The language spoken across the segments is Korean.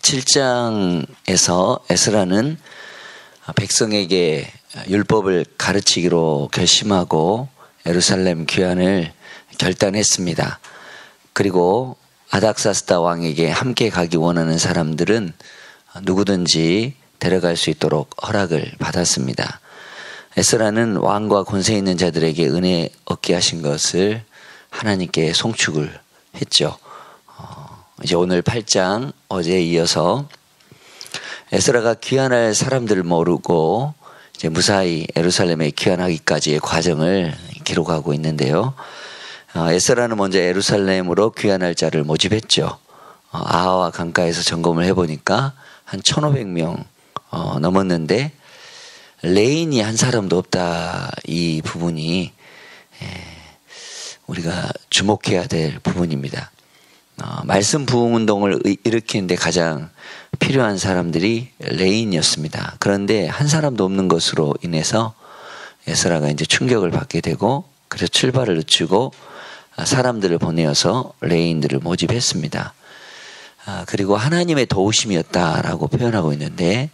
7장에서 에스라는 백성에게 율법을 가르치기로 결심하고 예루살렘 귀환을 결단했습니다. 그리고 아닥사스다 왕에게 함께 가기 원하는 사람들은 누구든지 데려갈 수 있도록 허락을 받았습니다. 에스라는 왕과 권세 있는 자들에게 은혜 얻게 하신 것을 하나님께 송축을 했죠. 이제 오늘 8장 어제에 이어서 에스라가 귀환할 사람들을 모르고 이제 무사히 예루살렘에 귀환하기까지의 과정을 기록하고 있는데요. 에스라는 먼저 예루살렘으로 귀환할 자를 모집했죠. 아하와 강가에서 점검을 해보니까 한 1,500명 넘었는데 레인이 한 사람도 없다. 이 부분이 우리가 주목해야 될 부분입니다. 말씀 부흥 운동을 일으키는데 가장 필요한 사람들이 레인이었습니다. 그런데 한 사람도 없는 것으로 인해서 에스라가 이제 충격을 받게 되고 그래서 출발을 늦추고 사람들을 보내어서 레인들을 모집했습니다. 그리고 하나님의 도우심이었다라고 표현하고 있는데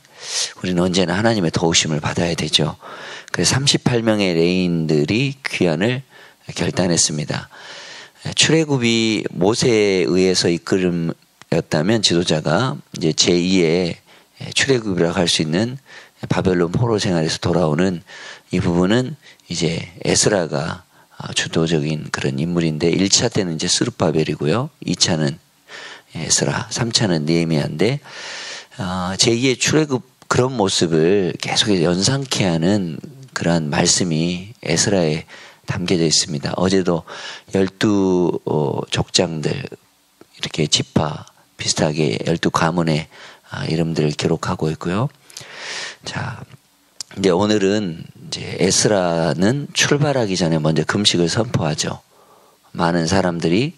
우리는 언제나 하나님의 도우심을 받아야 되죠. 그래서 38명의 레인들이 귀환을 결단했습니다. 출애굽이 모세에 의해서 이끌음이었다면 지도자가 이제 제2의 출애굽이라고 할 수 있는 바벨론 포로 생활에서 돌아오는 이 부분은 이제 에스라가 주도적인 그런 인물인데 1차 때는 이제 스룹바벨이고요. 2차는 에스라, 3차는 느헤미야인데 제2의 출애굽 그런 모습을 계속 연상케 하는 그러한 말씀이 에스라에 담겨져 있습니다. 어제도 12 족장들 이렇게 지파 비슷하게 12 가문의 이름들을 기록하고 있고요. 자, 이제 오늘은 이제 에스라는 출발하기 전에 먼저 금식을 선포하죠. 많은 사람들이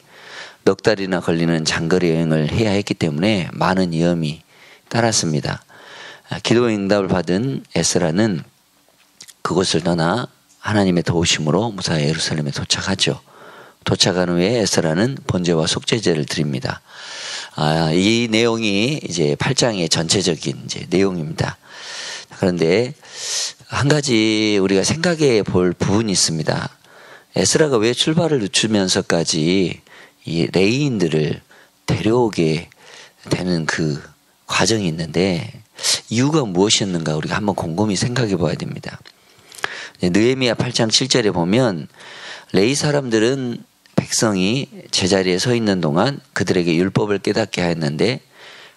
넉 달이나 걸리는 장거리 여행을 해야 했기 때문에 많은 위험이 따랐습니다. 기도의 응답을 받은 에스라는 그곳을 떠나 하나님의 도우심으로 무사히 예루살렘에 도착하죠. 도착한 후에 에스라는 번제와 속죄제를 드립니다. 이 내용이 이제 8장의 전체적인 이제 내용입니다. 그런데 한 가지 우리가 생각해 볼 부분이 있습니다. 에스라가 왜 출발을 늦추면서까지 이 레위인들을 데려오게 되는 그 과정이 있는데 이유가 무엇이었는가 우리가 한번 곰곰이 생각해 봐야 됩니다. 느헤미야 8장 7절에 보면 레위 사람들은 백성이 제자리에 서 있는 동안 그들에게 율법을 깨닫게 하였는데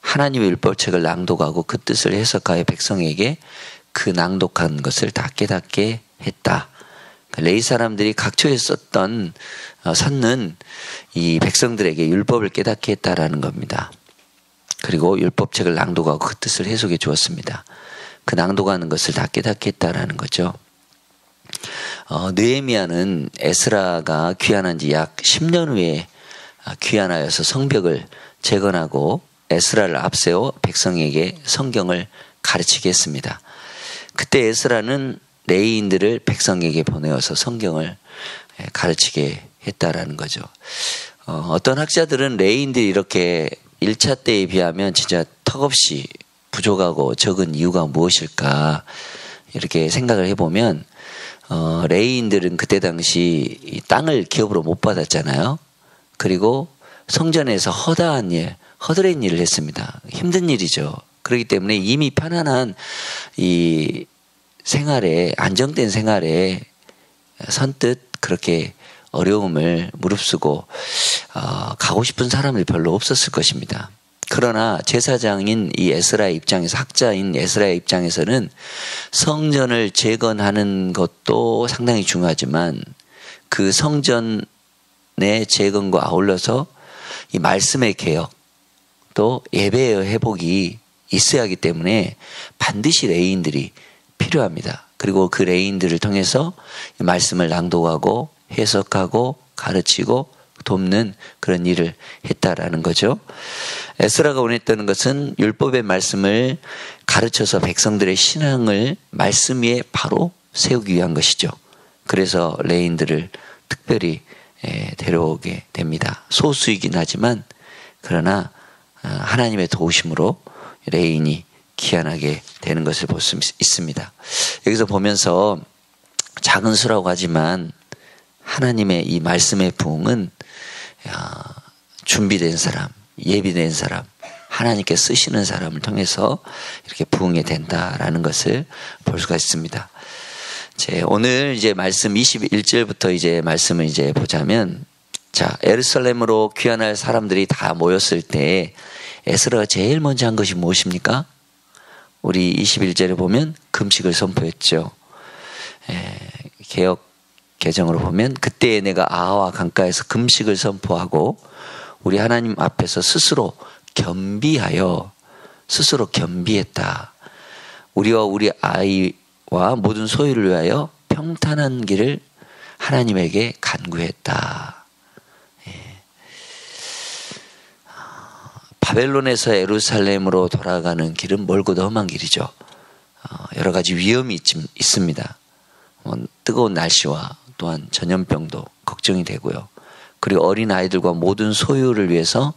하나님의 율법책을 낭독하고 그 뜻을 해석하여 백성에게 그 낭독한 것을 다 깨닫게 했다. 레위 사람들이 각처에 썼던 섰는 이 백성들에게 율법을 깨닫게 했다라는 겁니다. 그리고 율법책을 낭독하고 그 뜻을 해석해 주었습니다. 그 낭독하는 것을 다 깨닫게 했다라는 거죠. 느헤미야는 에스라가 귀환한 지 약 10년 후에 귀환하여서 성벽을 재건하고 에스라를 앞세워 백성에게 성경을 가르치게 했습니다. 그때 에스라는 레위인들을 백성에게 보내어서 성경을 가르치게 했다라는 거죠. 어떤 학자들은 레위인들이 이렇게 1차 때에 비하면 진짜 턱없이 부족하고 적은 이유가 무엇일까 이렇게 생각을 해보면 레위인들은 그때 당시 이 땅을 기업으로 못 받았잖아요. 그리고 성전에서 허다한 일, 허드렛 일을 했습니다. 힘든 일이죠. 그렇기 때문에 이미 편안한 이 생활에 안정된 생활에 선뜻 그렇게 어려움을 무릅쓰고 가고 싶은 사람이 별로 없었을 것입니다. 그러나 제사장인 이 에스라의 입장에서 학자인 에스라의 입장에서는 성전을 재건하는 것도 상당히 중요하지만 그 성전의 재건과 아울러서 이 말씀의 개혁 또 예배의 회복이 있어야 하기 때문에 반드시 레위인들이 필요합니다. 그리고 그 레위인들을 통해서 말씀을 낭독하고 해석하고 가르치고 돕는 그런 일을 했다라는 거죠. 에스라가 원했다는 것은 율법의 말씀을 가르쳐서 백성들의 신앙을 말씀 위에 바로 세우기 위한 것이죠. 그래서 레위인들을 특별히 데려오게 됩니다. 소수이긴 하지만 그러나 하나님의 도우심으로 레인이 귀환하게 되는 것을 볼 수 있습니다. 여기서 보면서 작은 수라고 하지만 하나님의 이 말씀의 부흥은 준비된 사람, 예비된 사람, 하나님께 쓰시는 사람을 통해서 이렇게 부흥이 된다라는 것을 볼 수가 있습니다. 오늘 이제 말씀 21절부터 이제 말씀을 이제 보자면, 자, 예루살렘으로 귀환할 사람들이 다 모였을 때 에스라가 제일 먼저 한 것이 무엇입니까? 우리 21절에 보면 금식을 선포했죠. 개역 개정으로 보면 그때에 내가 아하와 강가에서 금식을 선포하고 우리 하나님 앞에서 스스로 겸비했다. 우리와 우리 아이와 모든 소유를 위하여 평탄한 길을 하나님에게 간구했다. 바벨론에서 예루살렘으로 돌아가는 길은 멀고도 험한 길이죠. 여러 가지 위험이 있습니다. 뜨거운 날씨와 또한 전염병도 걱정이 되고요. 그리고 어린 아이들과 모든 소유를 위해서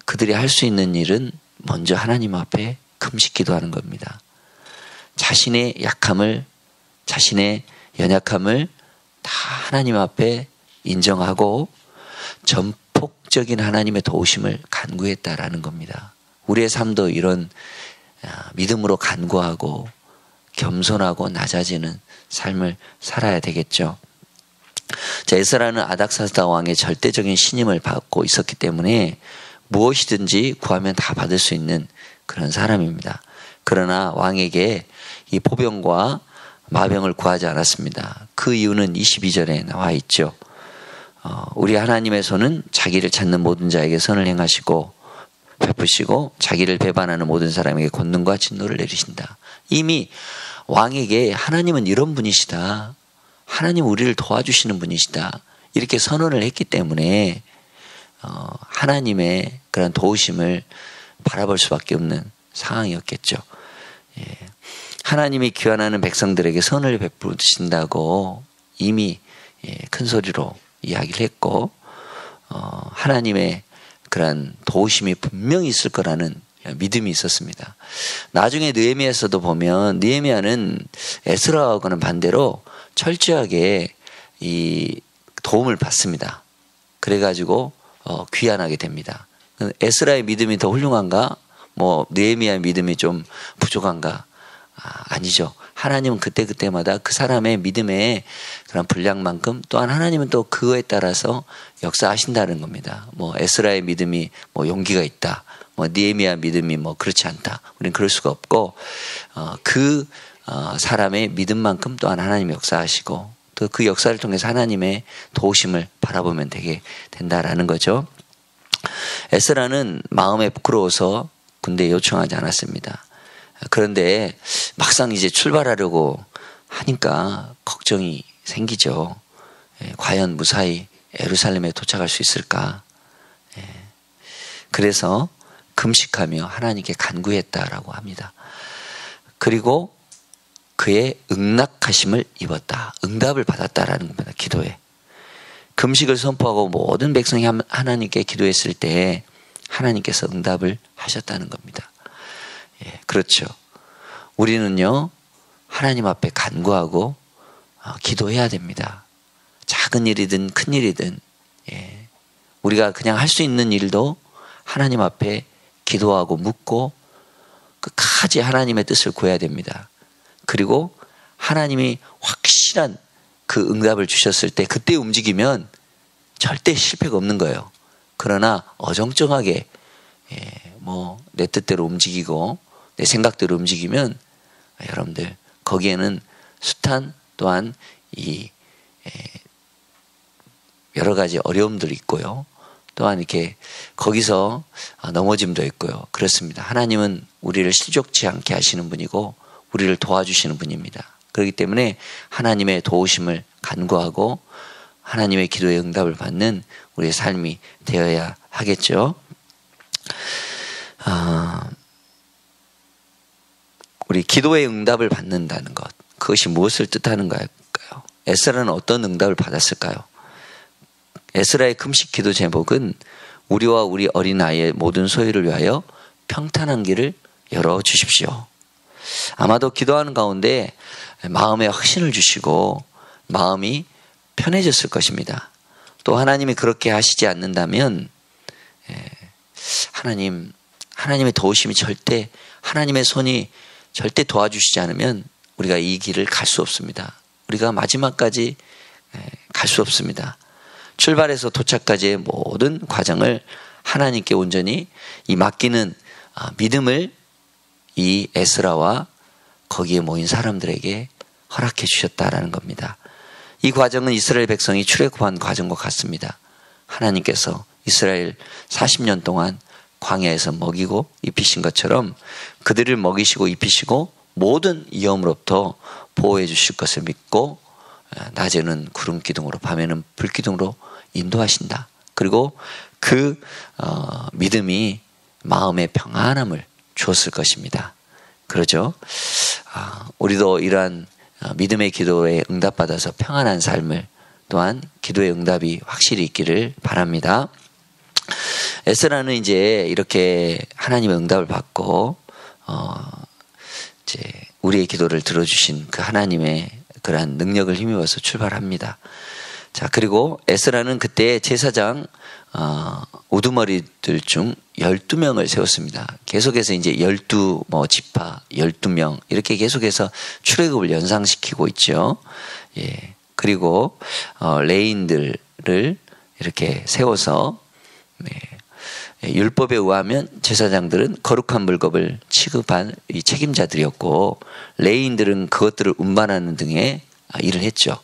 그들이 할 수 있는 일은 먼저 하나님 앞에 금식 기도하는 겁니다. 자신의 약함을, 자신의 연약함을 다 하나님 앞에 인정하고 전폭적인 하나님의 도우심을 간구했다라는 겁니다. 우리의 삶도 이런 믿음으로 간구하고 겸손하고 낮아지는 삶을 살아야 되겠죠. 자, 에스라는 아닥사스다 왕의 절대적인 신임을 받고 있었기 때문에 무엇이든지 구하면 다 받을 수 있는 그런 사람입니다. 그러나 왕에게 이 보병과 마병을 구하지 않았습니다. 그 이유는 22절에 나와 있죠. 우리 하나님의 손은 자기를 찾는 모든 자에게 선을 행하시고 베푸시고 자기를 배반하는 모든 사람에게 권능과 진노를 내리신다. 이미 왕에게 하나님은 이런 분이시다, 하나님 우리를 도와주시는 분이시다, 이렇게 선언을 했기 때문에 하나님의 그런 도우심을 바라볼 수밖에 없는 상황이었겠죠. 하나님이 귀환하는 백성들에게 선을 베푸신다고 이미 큰 소리로 이야기를 했고, 하나님의 그런 도우심이 분명히 있을 거라는 믿음이 있었습니다. 나중에 느헤미야에서도 보면 느헤미야는 에스라하고는 반대로 철저하게 이 도움을 받습니다. 그래가지고 귀환하게 됩니다. 에스라의 믿음이 더 훌륭한가? 느헤미야의 믿음이 좀 부족한가? 아니죠. 하나님은 그때마다 그 사람의 믿음의 그런 분량만큼 또한 하나님은 또 그거에 따라서 역사하신다는 겁니다. 에스라의 믿음이 용기가 있다, 느헤미야 믿음이 그렇지 않다, 우리는 그럴 수가 없고, 그 사람의 믿음만큼 또한 하나님이 역사하시고 또 그 역사를 통해서 하나님의 도우심을 바라보면 되게 된다라는 거죠. 에스라는 마음에 부끄러워서 군대에 요청하지 않았습니다. 그런데 막상 이제 출발하려고 하니까 걱정이 생기죠. 과연 무사히 예루살렘에 도착할 수 있을까? 그래서 금식하며 하나님께 간구했다라고 합니다. 그리고 그의 응낙하심을 입었다, 응답을 받았다라는 겁니다. 기도에 금식을 선포하고 모든 백성이 하나님께 기도했을 때 하나님께서 응답을 하셨다는 겁니다. 그렇죠. 우리는요, 하나님 앞에 간구하고 기도해야 됩니다. 작은 일이든 큰 일이든, 우리가 그냥 할 수 있는 일도 하나님 앞에 기도하고 묻고 끝까지 하나님의 뜻을 구해야 됩니다. 그리고 하나님이 확실한 그 응답을 주셨을 때 그때 움직이면 절대 실패가 없는 거예요. 그러나 어정쩡하게 내 뜻대로 움직이고 내 생각대로 움직이면 여러분들 거기에는 숱한 또한 여러 가지 어려움들이 있고요. 또한 이렇게 거기서 넘어짐도 있고요. 그렇습니다. 하나님은 우리를 실족치 않게 하시는 분이고 우리를 도와주시는 분입니다. 그렇기 때문에 하나님의 도우심을 간구하고 하나님의 기도의 응답을 받는 우리의 삶이 되어야 하겠죠. 우리 기도의 응답을 받는다는 것, 그것이 무엇을 뜻하는 걸까요? 에스라는 어떤 응답을 받았을까요? 에스라의 금식 기도 제목은 우리와 우리 어린아이의 모든 소유를 위하여 평탄한 길을 열어주십시오. 아마도 기도하는 가운데 마음에 확신을 주시고 마음이 편해졌을 것입니다. 또 하나님이 그렇게 하시지 않는다면 하나님의 도우심이 하나님의 손이 절대 도와주시지 않으면 우리가 이 길을 갈 수 없습니다. 우리가 마지막까지 갈 수 없습니다. 출발해서 도착까지의 모든 과정을 하나님께 온전히 이 맡기는 믿음을 이 에스라와 거기에 모인 사람들에게 허락해 주셨다라는 겁니다. 이 과정은 이스라엘 백성이 출애굽한 과정과 같습니다. 하나님께서 이스라엘 40년 동안 광야에서 먹이고 입히신 것처럼 그들을 먹이시고 입히시고 모든 위험으로부터 보호해 주실 것을 믿고 낮에는 구름 기둥으로 밤에는 불 기둥으로 인도하신다. 그리고 그 믿음이 마음의 평안함을 주었을 것입니다. 그러죠? 우리도 이러한 믿음의 기도에 응답받아서 평안한 삶을 또한 기도의 응답이 확실히 있기를 바랍니다. 에스라는 이제 이렇게 하나님의 응답을 받고 이제 우리의 기도를 들어주신 그 하나님의 그러한 능력을 힘입어서 출발합니다. 자, 그리고 에스라는 그때 제사장 우두머리들 중 12명을 세웠습니다. 계속해서 이제 12지파 12명 이렇게 계속해서 출애굽을 연상시키고 있죠. 예. 그리고 레인들을 이렇게 세워서 율법에 의하면 제사장들은 거룩한 물건을 취급한 이 책임자들이었고 레인들은 그것들을 운반하는 등의 일을 했죠.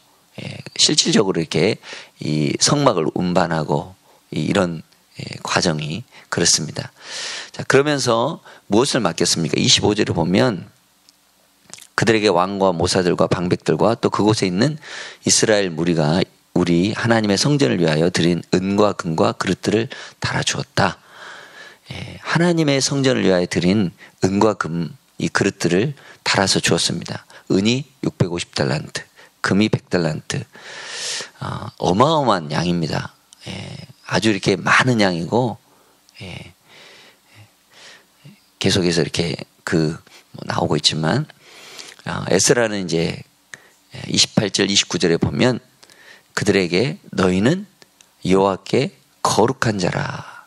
실질적으로 이렇게 이 성막을 운반하고 이런 과정이 그렇습니다. 자, 그러면서 무엇을 맡겼습니까? 25절을 보면 그들에게 왕과 모사들과 방백들과 또 그곳에 있는 이스라엘 무리가 우리 하나님의 성전을 위하여 드린 은과 금과 그릇들을 달아주었다. 하나님의 성전을 위하여 드린 은과 금 이 그릇들을 달아서 주었습니다. 은이 650달란트, 금이 100달란트. 어마어마한 양입니다. 아주 이렇게 많은 양이고 계속해서 이렇게 나오고 있지만 에스라는 이제 28절 29절에 보면 그들에게 너희는 여호와께 거룩한 자라.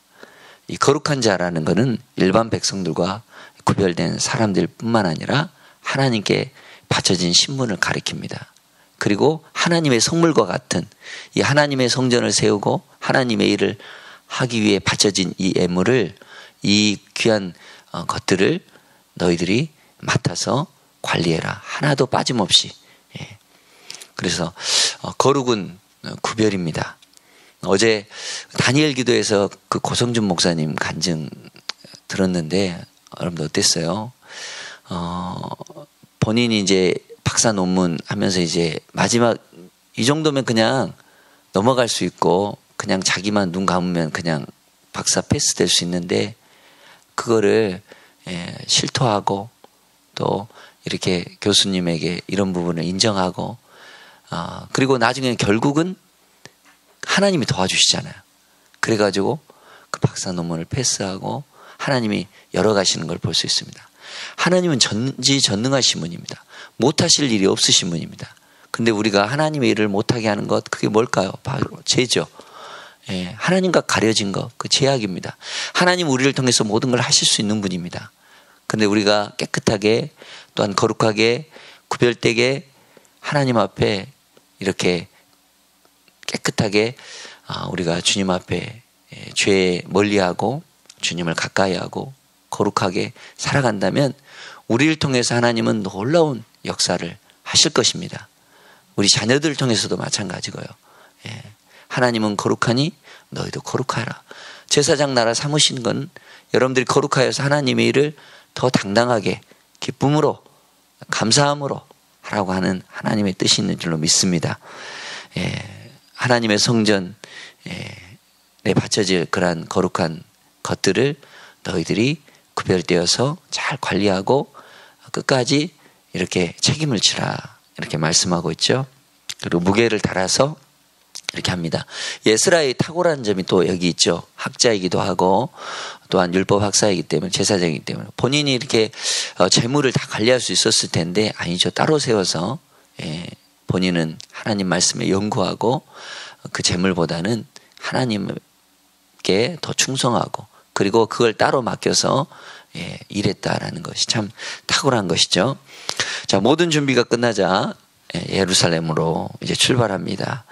이 거룩한 자라는 것은 일반 백성들과 구별된 사람들 뿐만 아니라 하나님께 바쳐진 신분을 가리킵니다. 그리고 하나님의 성물과 같은 이 하나님의 성전을 세우고 하나님의 일을 하기 위해 바쳐진 이 예물을 이 귀한 것들을 너희들이 맡아서 관리해라. 하나도 빠짐없이. 그래서 거룩은 구별입니다. 어제 다니엘 기도에서 그 고성준 목사님 간증 들었는데 여러분들 어땠어요? 본인이 이제 박사 논문 하면서 이제 마지막 이 정도면 그냥 넘어갈 수 있고 그냥 자기만 눈 감으면 그냥 박사 패스 될 수 있는데 그거를 실토하고 또 이렇게 교수님에게 이런 부분을 인정하고 그리고 나중에 결국은 하나님이 도와주시잖아요. 그래가지고 그 박사 논문을 패스하고 하나님이 열어가시는 걸 볼 수 있습니다. 하나님은 전지전능하신 분입니다. 못하실 일이 없으신 분입니다. 근데 우리가 하나님의 일을 못하게 하는 것 그게 뭘까요? 바로 죄죠. 하나님과 가려진 것, 그 죄악입니다. 하나님 우리를 통해서 모든 걸 하실 수 있는 분입니다. 근데 우리가 깨끗하게 또한 거룩하게 구별되게 하나님 앞에 이렇게 깨끗하게 우리가 주님 앞에 죄 멀리하고 주님을 가까이하고 거룩하게 살아간다면 우리를 통해서 하나님은 놀라운 역사를 하실 것입니다. 우리 자녀들을 통해서도 마찬가지고요. 하나님은 거룩하니 너희도 거룩하라. 제사장 나라 삼으신 건 여러분들이 거룩하여서 하나님의 일을 더 당당하게 기쁨으로 감사함으로 하라고 하는 하나님의 뜻이 있는 줄로 믿습니다. 하나님의 성전에 바쳐질 그러한 거룩한 것들을 너희들이 구별되어서 잘 관리하고 끝까지 이렇게 책임을 지라 이렇게 말씀하고 있죠. 그리고 무게를 달아서 이렇게 합니다. 에스라의 탁월한 점이 또 여기 있죠. 학자이기도 하고 또한 율법 학사이기 때문에 제사장이기 때문에 본인이 이렇게 재물을 다 관리할 수 있었을 텐데 아니죠. 따로 세워서 본인은 하나님 말씀에 연구하고 그 재물보다는 하나님께 더 충성하고 그리고 그걸 따로 맡겨서 일했다라는 것이 참 탁월한 것이죠. 자, 모든 준비가 끝나자 예루살렘으로 이제 출발합니다.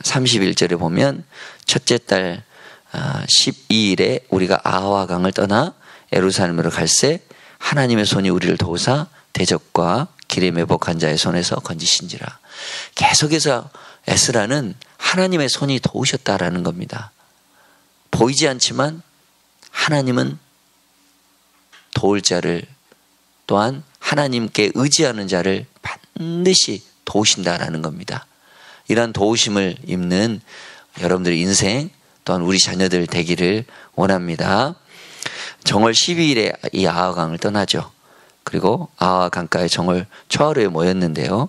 31절에 보면 첫째 달 12일에 우리가 아하와 강을 떠나 예루살렘으로 갈새 하나님의 손이 우리를 도우사 대적과 길에 매복한 자의 손에서 건지신지라. 계속해서 에스라는 하나님의 손이 도우셨다라는 겁니다. 보이지 않지만 하나님은 도울 자를 또한 하나님께 의지하는 자를 반드시 도우신다라는 겁니다. 이러한 도우심을 입는 여러분들의 인생 또한 우리 자녀들 되기를 원합니다. 정월 12일에 이 아하강을 떠나죠. 그리고 아하 강가에 정월 초하루에 모였는데요.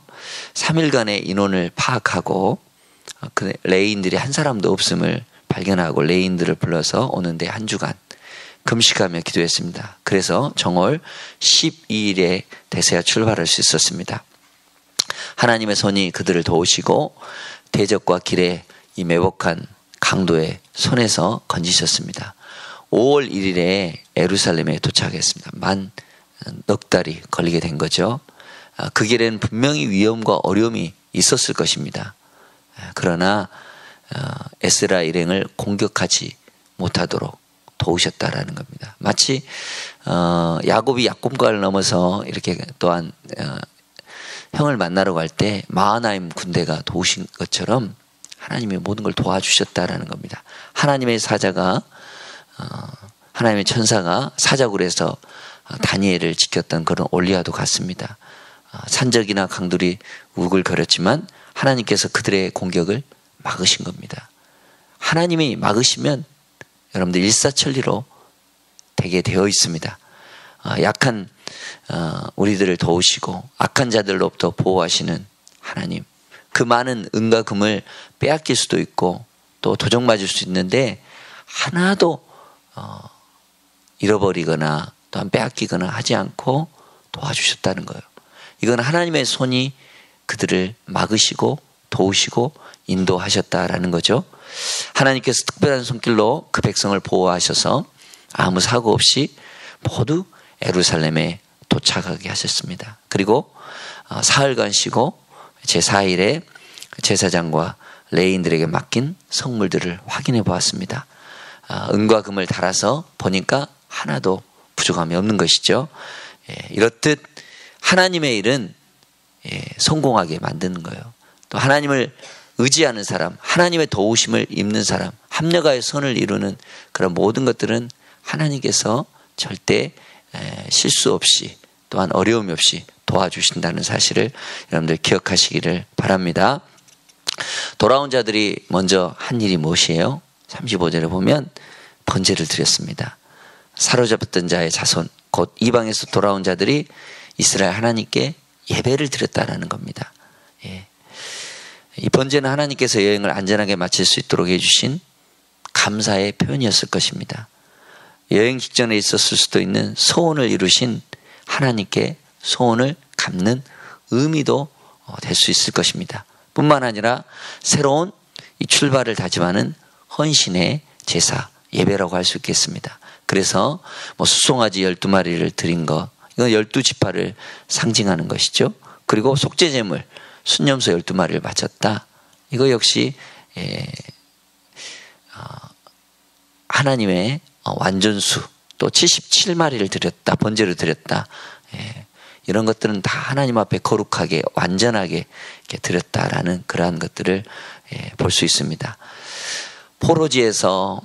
3일간의 인원을 파악하고 그 레인들이 한 사람도 없음을 발견하고 레인들을 불러서 오는데 한 주간 금식하며 기도했습니다. 그래서 정월 12일에 대세가 출발할 수 있었습니다. 하나님의 손이 그들을 도우시고 대적과 길에 이 매복한 강도의 손에서 건지셨습니다. 5월 1일에 예루살렘에 도착했습니다. 만 넉 달이 걸리게 된 거죠. 그 길에는 분명히 위험과 어려움이 있었을 것입니다. 그러나 에스라 일행을 공격하지 못하도록 도우셨다라는 겁니다. 마치 야곱이 약곰강을 넘어서 이렇게 또한 형을 만나러 갈 때 마하나임 군대가 도우신 것처럼 하나님이 모든 걸 도와주셨다라는 겁니다. 하나님의 사자가 하나님의 천사가 사자굴에서 다니엘을 지켰던 그런 올리아도 같습니다. 산적이나 강들이 우글거렸지만 하나님께서 그들의 공격을 막으신 겁니다. 하나님이 막으시면 여러분들 일사천리로 되게 되어 있습니다. 약한 우리들을 도우시고 악한 자들로부터 보호하시는 하나님, 그 많은 은과 금을 빼앗길 수도 있고 또 도적맞을 수 있는데 하나도 잃어버리거나 또한 빼앗기거나 하지 않고 도와주셨다는 거예요. 이건 하나님의 손이 그들을 막으시고 도우시고 인도하셨다라는 거죠. 하나님께서 특별한 손길로 그 백성을 보호하셔서 아무 사고 없이 모두 예루살렘에 도착하게 하셨습니다. 그리고 사흘간 쉬고 제4일에 제사장과 레인들에게 맡긴 성물들을 확인해 보았습니다. 은과 금을 달아서 보니까 하나도 부족함이 없는 것이죠. 이렇듯 하나님의 일은 성공하게 만드는 거예요. 또 하나님을 의지하는 사람, 하나님의 도우심을 입는 사람, 합력하여 선을 이루는 그런 모든 것들은 하나님께서 절대 실수 없이 또한 어려움이 없이 도와주신다는 사실을 여러분들 기억하시기를 바랍니다. 돌아온 자들이 먼저 한 일이 무엇이에요? 35절에 보면 번제를 드렸습니다. 사로잡혔던 자의 자손, 곧 이방에서 돌아온 자들이 이스라엘 하나님께 예배를 드렸다라는 겁니다. 이 번제는 하나님께서 여행을 안전하게 마칠 수 있도록 해주신 감사의 표현이었을 것입니다. 여행 직전에 있었을 수도 있는 소원을 이루신 하나님께 소원을 갚는 의미도 될 수 있을 것입니다. 뿐만 아니라 새로운 이 출발을 다짐하는 헌신의 제사, 예배라고 할 수 있겠습니다. 그래서 수송아지 12마리를 드린 것, 이건 12지파를 상징하는 것이죠. 그리고 속죄제물, 순염소 12마리를 바쳤다. 이거 역시 하나님의 완전수, 또 77마리를 드렸다, 번제를 드렸다. 이런 것들은 다 하나님 앞에 거룩하게 완전하게 이렇게 드렸다라는 그러한 것들을 볼 수 있습니다. 포로지에서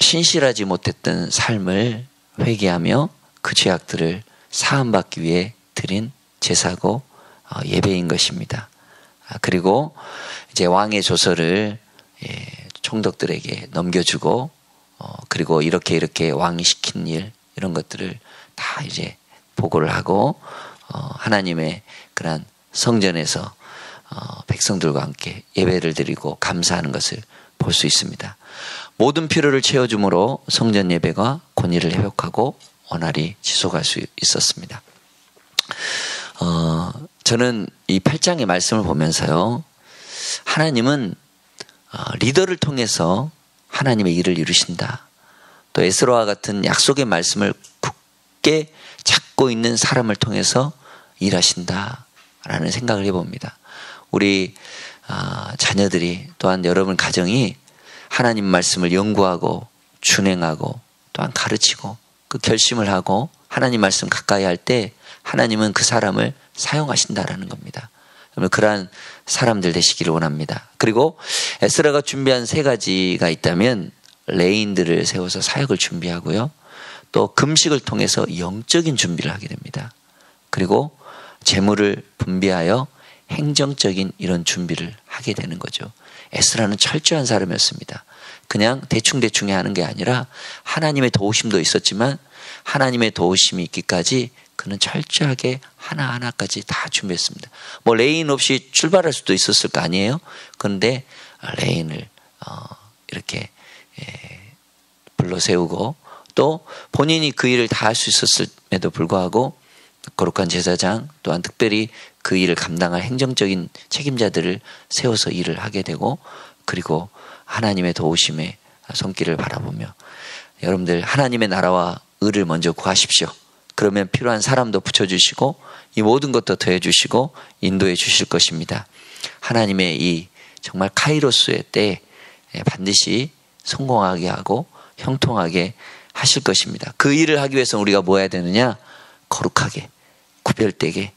신실하지 못했던 삶을 회개하며 그 죄악들을 사함받기 위해 드린 제사고 예배인 것입니다. 그리고 이제 왕의 조서를 총독들에게 넘겨주고 그리고 이렇게 왕이 시킨 일 이런 것들을 다 이제 보고를 하고 하나님의 그러한 성전에서 백성들과 함께 예배를 드리고 감사하는 것을 볼 수 있습니다. 모든 필요를 채워줌으로 성전 예배가 권위를 회복하고 원활히 지속할 수 있었습니다. 저는 이 8장의 말씀을 보면서요, 하나님은 리더를 통해서 하나님의 일을 이루신다. 또 에스라와 같은 약속의 말씀을 굳게 잡고 있는 사람을 통해서 일하신다라는 생각을 해봅니다. 우리 자녀들이 또한 여러분 가정이 하나님 말씀을 연구하고 준행하고 또한 가르치고 그 결심을 하고 하나님 말씀 가까이 할 때 하나님은 그 사람을 사용하신다라는 겁니다. 그러한 사람들 되시기를 원합니다. 그리고 에스라가 준비한 3가지가 있다면 레인들을 세워서 사역을 준비하고요. 또 금식을 통해서 영적인 준비를 하게 됩니다. 그리고 재물을 분배하여 행정적인 이런 준비를 하게 되는 거죠. 에스라는 철저한 사람이었습니다. 그냥 대충 하는 게 아니라 하나님의 도우심도 있었지만 하나님의 도우심이 있기까지 그는 철저하게 하나하나까지 다 준비했습니다. 뭐 레인 없이 출발할 수도 있었을 거 아니에요? 그런데 레인을 이렇게 불러 세우고 또 본인이 그 일을 다 할 수 있었음에도 불구하고 거룩한 제사장 또한 특별히 그 일을 감당할 행정적인 책임자들을 세워서 일을 하게 되고 그리고 하나님의 도우심의 손길을 바라보며 여러분들 하나님의 나라와 의를 먼저 구하십시오. 그러면 필요한 사람도 붙여주시고 이 모든 것도 더해주시고 인도해 주실 것입니다. 하나님의 이 정말 카이로스의 때에 반드시 성공하게 하고 형통하게 하실 것입니다. 그 일을 하기 위해서 우리가 뭐 해야 되느냐? 거룩하게 구별되게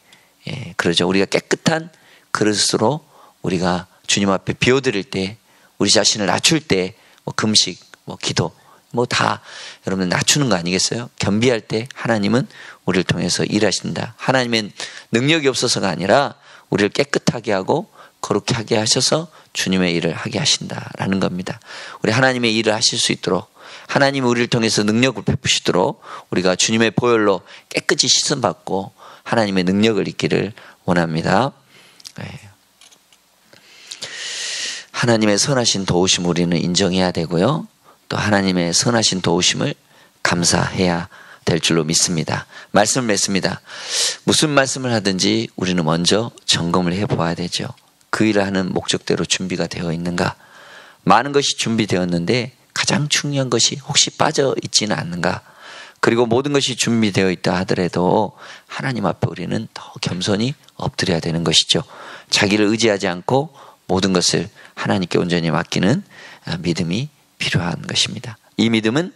그러죠. 우리가 깨끗한 그릇으로 우리가 주님 앞에 비워드릴 때 우리 자신을 낮출 때 뭐 금식 뭐 기도 뭐 다 여러분 낮추는 거 아니겠어요? 겸비할 때 하나님은 우리를 통해서 일하신다. 하나님의 능력이 없어서가 아니라 우리를 깨끗하게 하고 거룩하게 하게 하셔서 주님의 일을 하게 하신다라는 겁니다. 우리 하나님의 일을 하실 수 있도록 하나님이 우리를 통해서 능력을 베푸시도록 우리가 주님의 보혈로 깨끗이 씻음받고 하나님의 능력을 잊기를 원합니다. 하나님의 선하신 도우심 우리는 인정해야 되고요. 또 하나님의 선하신 도우심을 감사해야 될 줄로 믿습니다. 말씀을 맺습니다. 무슨 말씀을 하든지 우리는 먼저 점검을 해보아야 되죠. 그 일을 하는 목적대로 준비가 되어 있는가? 많은 것이 준비되었는데 가장 중요한 것이 혹시 빠져 있지는 않는가? 그리고 모든 것이 준비되어 있다 하더라도 하나님 앞에 우리는 더 겸손히 엎드려야 되는 것이죠. 자기를 의지하지 않고 모든 것을 하나님께 온전히 맡기는 믿음이 필요한 것입니다. 이 믿음은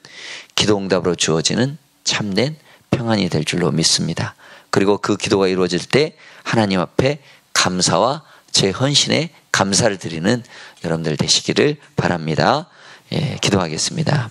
기도응답으로 주어지는 참된 평안이 될 줄로 믿습니다. 그리고 그 기도가 이루어질 때 하나님 앞에 감사와 제 헌신에 감사를 드리는 여러분들 되시기를 바랍니다. 기도하겠습니다.